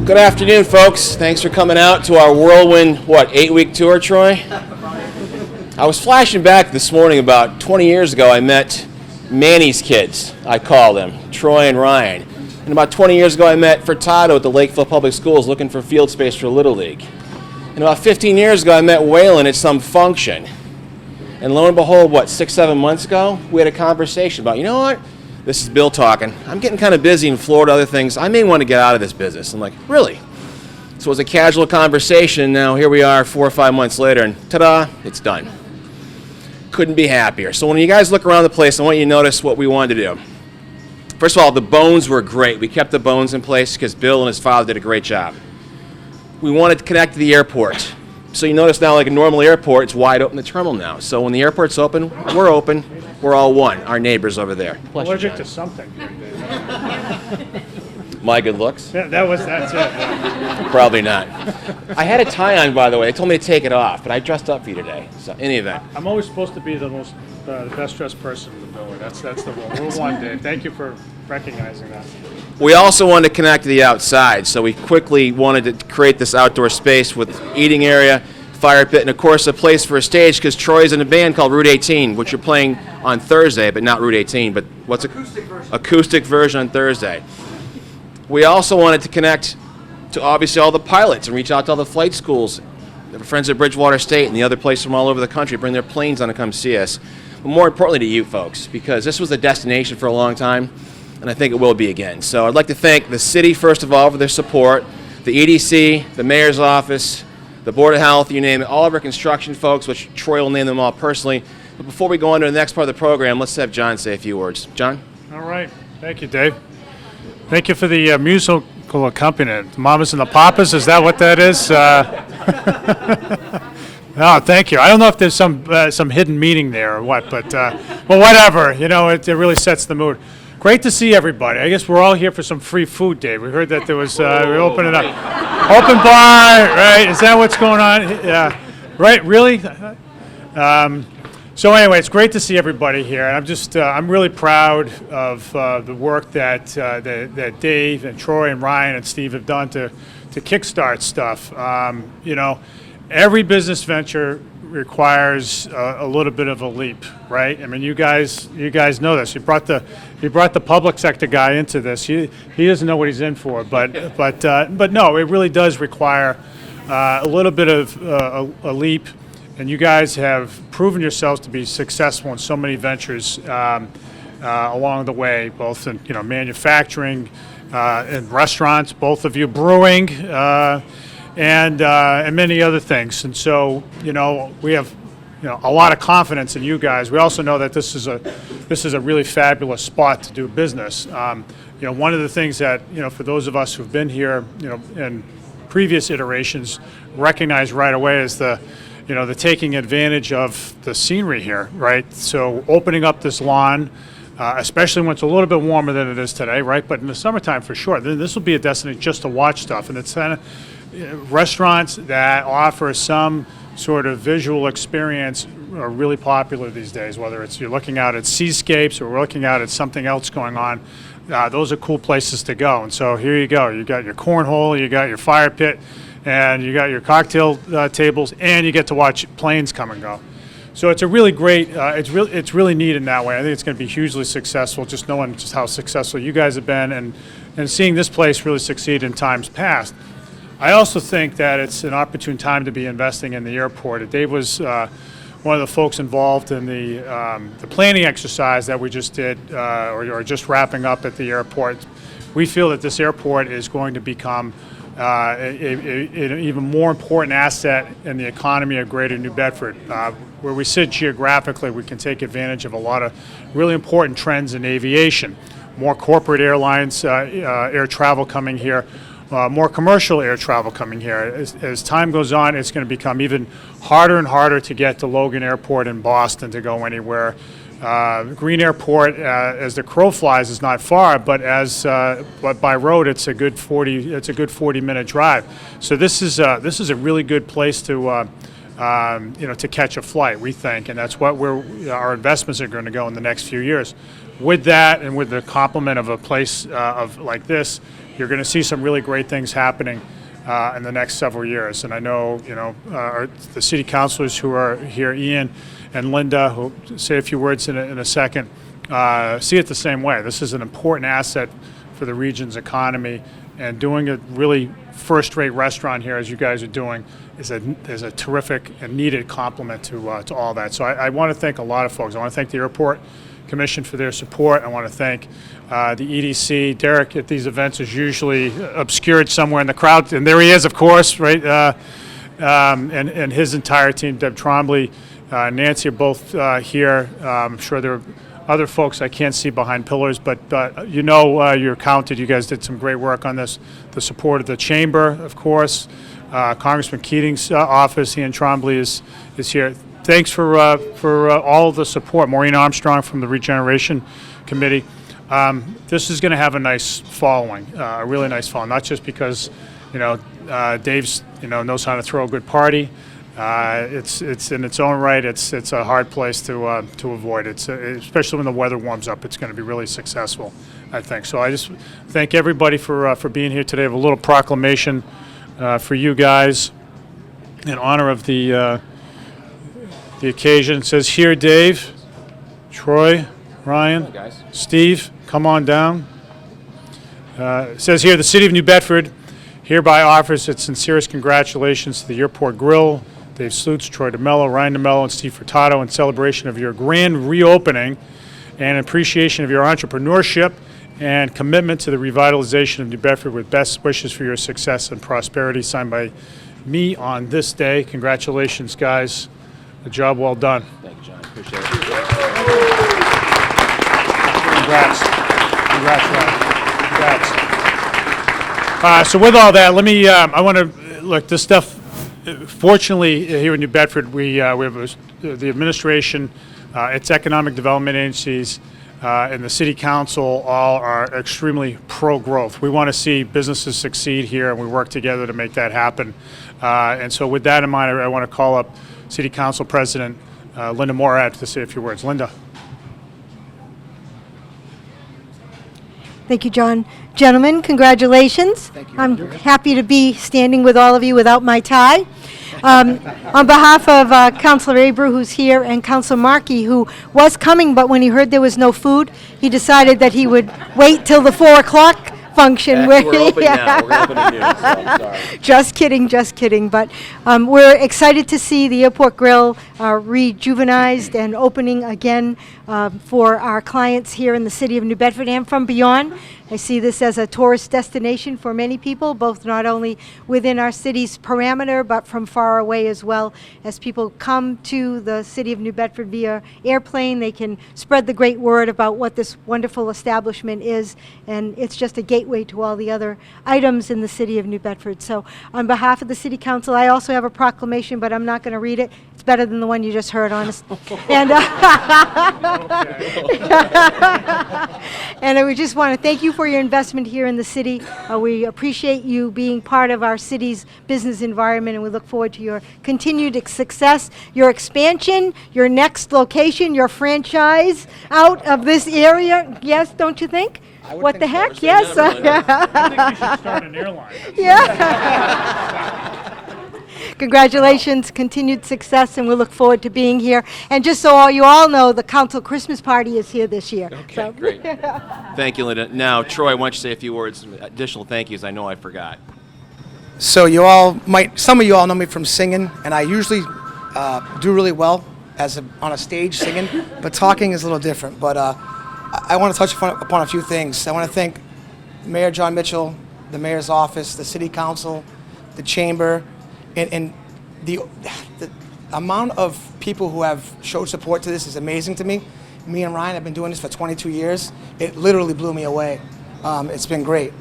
Good afternoon, folks. Thanks for coming out to our whirlwind, 8-week tour, Troy? I was flashing back this morning about 20 years ago. I met Manny's kids, I call them, Troy and Ryan. And about 20 years ago, I met Furtado at the Lakeville Public Schools looking for field space for Little League. And about 15 years ago, I met Waylon at some function. And lo and behold, 6-7 months ago, we had a conversation about, you know what? This is Bill talking. I'm getting kind of busy in Florida, other things. I may want to get out of this business. I'm like, really? So it was a casual conversation. Now here we are 4 or 5 months later, and ta-da, it's done. Couldn't be happier. So when you guys look around the place, I want you to notice what we wanted to do. First of all, the bones were great. We kept the bones in place because Bill and his father did a great job. We wanted to connect to the airport. So you notice now, like a normal airport, it's wide open, the terminal now. So when the airport's open, we're all one, our neighbors over there. Allergic to something. My good looks? Yeah, that's it. Probably not. I had a tie on, by the way. They told me to take it off, but I dressed up for you today. So in any event. I'm always supposed to be the best dressed person in the building. That's the rule. Rule one, Dave. Thank you for recognizing that. We also wanted to connect to the outside, so we quickly wanted to create this outdoor space with eating area, fire pit, and of course a place for a stage because Troy's in a band called Route 18, which you're playing on Thursday, but not Route 18, but what's acoustic version on Thursday. We also wanted to connect to obviously all the pilots and reach out to all the flight schools, the friends at Bridgewater State and the other places from all over the country, bring their planes on to come see us. But more importantly to you folks, because this was a destination for a long time, and I think it will be again. So I'd like to thank the city, first of all, for their support, the EDC, the mayor's office, the Board of Health, you name it, all of our construction folks, which Troy will name them all personally. But before we go on to the next part of the program, let's have John say a few words. John? All right. Thank you, Dave. Thank you for the musical accompaniment. The Mamas and the Papas, is that what that is? No, thank you. I don't know if there's some hidden meaning there or what, but whatever. You know, it really sets the mood. Great to see everybody. I guess we're all here for some free food, Dave. We heard that there was, we're opening up. Open bar, right? Is that what's going on? Yeah. Right, really? So anyway, it's great to see everybody here. And I'm really proud of the work that Dave and Troy and Ryan and Steve have done to kickstart stuff. You know, every business venture requires a little bit of a leap, right? I mean, you guys know this. You brought the public sector guy into this. He doesn't know what he's in for, but no, it really does require a little bit of a leap. And you guys have proven yourselves to be successful in so many ventures along the way, both in manufacturing, in restaurants, both of you brewing. And many other things. And so, we have, a lot of confidence in you guys. We also know that this is a really fabulous spot to do business. One of the things that, for those of us who've been here, in previous iterations, recognize right away is the taking advantage of the scenery here, right? So opening up this lawn, especially when it's a little bit warmer than it is today, right? But in the summertime, for sure, then this will be a destination just to watch stuff. And it's kind of restaurants that offer some sort of visual experience are really popular these days, whether it's you're looking out at seascapes or we're looking out at something else going on. Those are cool places to go. And so here you go. You got your cornhole, you got your fire pit, and you got your cocktail tables, and you get to watch planes come and go. So it's a really great, it's really neat in that way. I think it's going to be hugely successful, just knowing just how successful you guys have been and seeing this place really succeed in times past. I also think that it's an opportune time to be investing in the airport. Dave was one of the folks involved in the planning exercise that we just did, or just wrapping up at the airport. We feel that this airport is going to become an even more important asset in the economy of Greater New Bedford. Where we sit geographically, we can take advantage of a lot of really important trends in aviation. More corporate airlines, air travel coming here. More commercial air travel coming here. As time goes on, it's going to become even harder and harder to get to Logan Airport in Boston to go anywhere. Green Airport, as the crow flies, is not far, but but by road, it's a good 40-minute drive. So this is a really good place to catch a flight, we think, and that's what our investments are going to go in the next few years. With that, and with the complement of a place like this, you're going to see some really great things happening in the next several years. And I know, the city councilors who are here, Ian and Linda, who will say a few words in a second, see it the same way. This is an important asset for the region's economy, and doing a really first-rate restaurant here, as you guys are doing, is a terrific and needed complement to all that. So I want to thank a lot of folks. I want to thank the Airport Commission for their support. I want to thank the EDC. Derek at these events is usually obscured somewhere in the crowd, and there he is, of course, right? And his entire team, Deb Trombley, Nancy, are both here. I'm sure there are other folks I can't see behind pillars, but you're counted. You guys did some great work on this. The support of the chamber, of course. Congressman Keating's office, Ian Trombley is here. Thanks for all of the support. Maureen Armstrong from the Regeneration Committee. This is going to have a nice following, a really nice following. Not just because, Dave's knows how to throw a good party. It's in its own right. It's a hard place to avoid. Especially when the weather warms up. It's going to be really successful, I think. So I just thank everybody for being here today. I have a little proclamation for you guys in honor of the occasion. It says here, Dave, Troy, Ryan, guys. Steve, come on down. It says here, the City of New Bedford hereby offers its sincerest congratulations to the Airport Grille, Dave Slutz, Troy DeMello, Ryan DeMello, and Steve Furtado in celebration of your grand reopening and appreciation of your entrepreneurship and commitment to the revitalization of New Bedford, with best wishes for your success and prosperity. Signed by me on this day. Congratulations, guys. A job well done. Thank you, John. Appreciate it. Congrats. So with all that, I want to look, this stuff, fortunately, here in New Bedford, we have the administration, its economic development agencies, and the city council all are extremely pro-growth. We want to see businesses succeed here, and we work together to make that happen. And so with that in mind, I want to call up City Council President Linda Morad to say a few words. Linda. Thank you, John. Gentlemen, congratulations. Thank you. I'm happy to be standing with all of you without my tie. On behalf of Councilor Abreu, who's here, and Councilor Markey, who was coming, but when he heard there was no food, he decided that he would wait till the 4 o'clock function. We're open now. We're open at noon, so I'm sorry. Just kidding. But we're excited to see the Airport Grille rejuvenized and opening again for our clients here in the city of New Bedford and from beyond. I see this as a tourist destination for many people, both not only within our city's parameter, but from far away as well. As people come to the city of New Bedford via airplane, they can spread the great word about what this wonderful establishment is, and it's just a gateway to all the other items in the city of New Bedford. So on behalf of the City Council, I also have a proclamation, but I'm not going to read it. It's better than the one you just heard, honest. And and we just want to thank you for your investment here in the city. We appreciate you being part of our city's business environment, and we look forward to your continued success, your expansion, your next location, your franchise out of this area. Yes, don't you think? What the heck? Yes. I think we should start an airline. Yeah. Congratulations, continued success, and we look forward to being here. And just so you all know, the council Christmas party is here this year. Okay, So- great. Thank you, Linda. Now, Troy, why don't you say a few words, some additional thank yous? I know I forgot. So some of you all know me from singing, and I usually do really well on a stage singing, but talking is a little different. But I want to touch upon a few things. I want to thank Mayor Jon Mitchell, the mayor's office, the city council, the chamber, and the amount of people who have showed support to this is amazing to me. Me and Ryan have been doing this for 22 years. It literally blew me away. It's been great.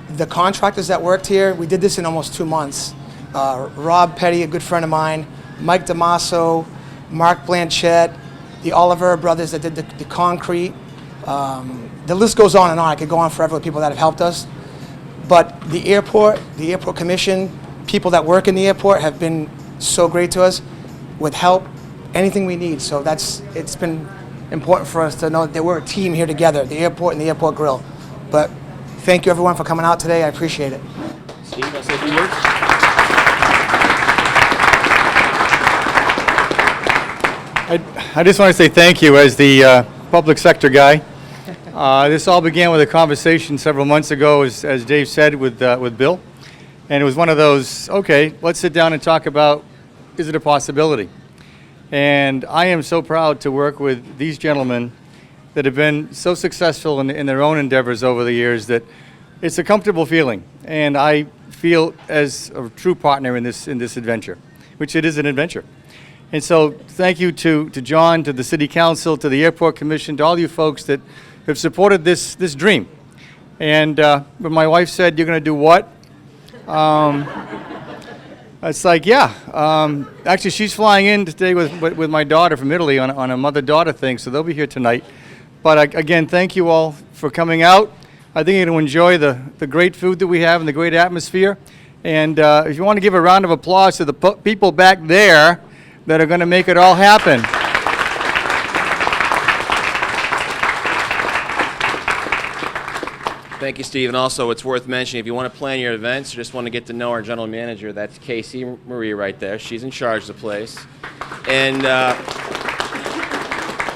The contractors that worked here, we did this in almost 2 months. Rob Petty, a good friend of mine, Mike DeMasso, Mark Blanchett, the Oliver brothers that did the concrete. The list goes on and on. I could go on forever with people that have helped us. But the airport commission, people that work in the airport have been so great to us with help, anything we need. So it's been important for us to know that we're a team here together, the airport and the Airport Grille. But thank you everyone for coming out today. I appreciate it. Steve, want to say a few words? I just want to say thank you as the public sector guy. This all began with a conversation several months ago, as Dave said, with Bill. And it was one of those, okay, let's sit down and talk about, is it a possibility? And I am so proud to work with these gentlemen that have been so successful in their own endeavors over the years that it's a comfortable feeling. And I feel as a true partner in this adventure, which it is an adventure. And so thank you to John, to the City Council, to the Airport Commission, to all you folks that have supported this dream. And when my wife said, "You're going to do what?" It's like, yeah. Actually, she's flying in today with my daughter from Italy on a mother-daughter thing, so they'll be here tonight. But again, thank you all for coming out. I think you're going to enjoy the great food that we have and the great atmosphere. And if you want to give a round of applause to the people back there that are going to make it all happen. Thank you, Steve. And also, it's worth mentioning, if you want to plan your events or just want to get to know our general manager, that's Casey Marie right there. She's in charge of the place. And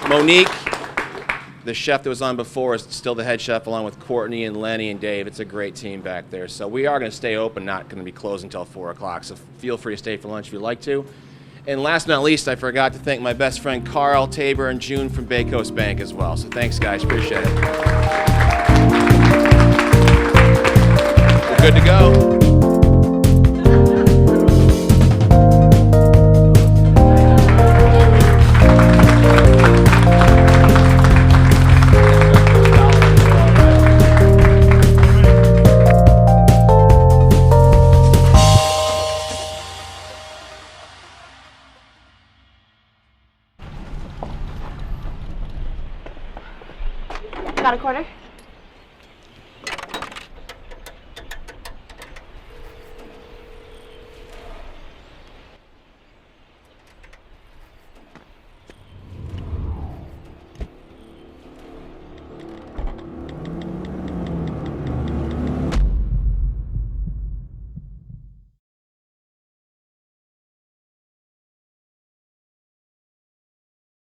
Monique, the chef that was on before, is still the head chef, along with Courtney and Lenny and Dave. It's a great team back there. So we are going to stay open, not going to be closed until 4 o'clock. So feel free to stay for lunch if you'd like to. And last but not least, I forgot to thank my best friend Carl, Tabor, and June from Bay Coast Bank as well. So thanks, guys. Appreciate it. We're good to go. Got a quarter?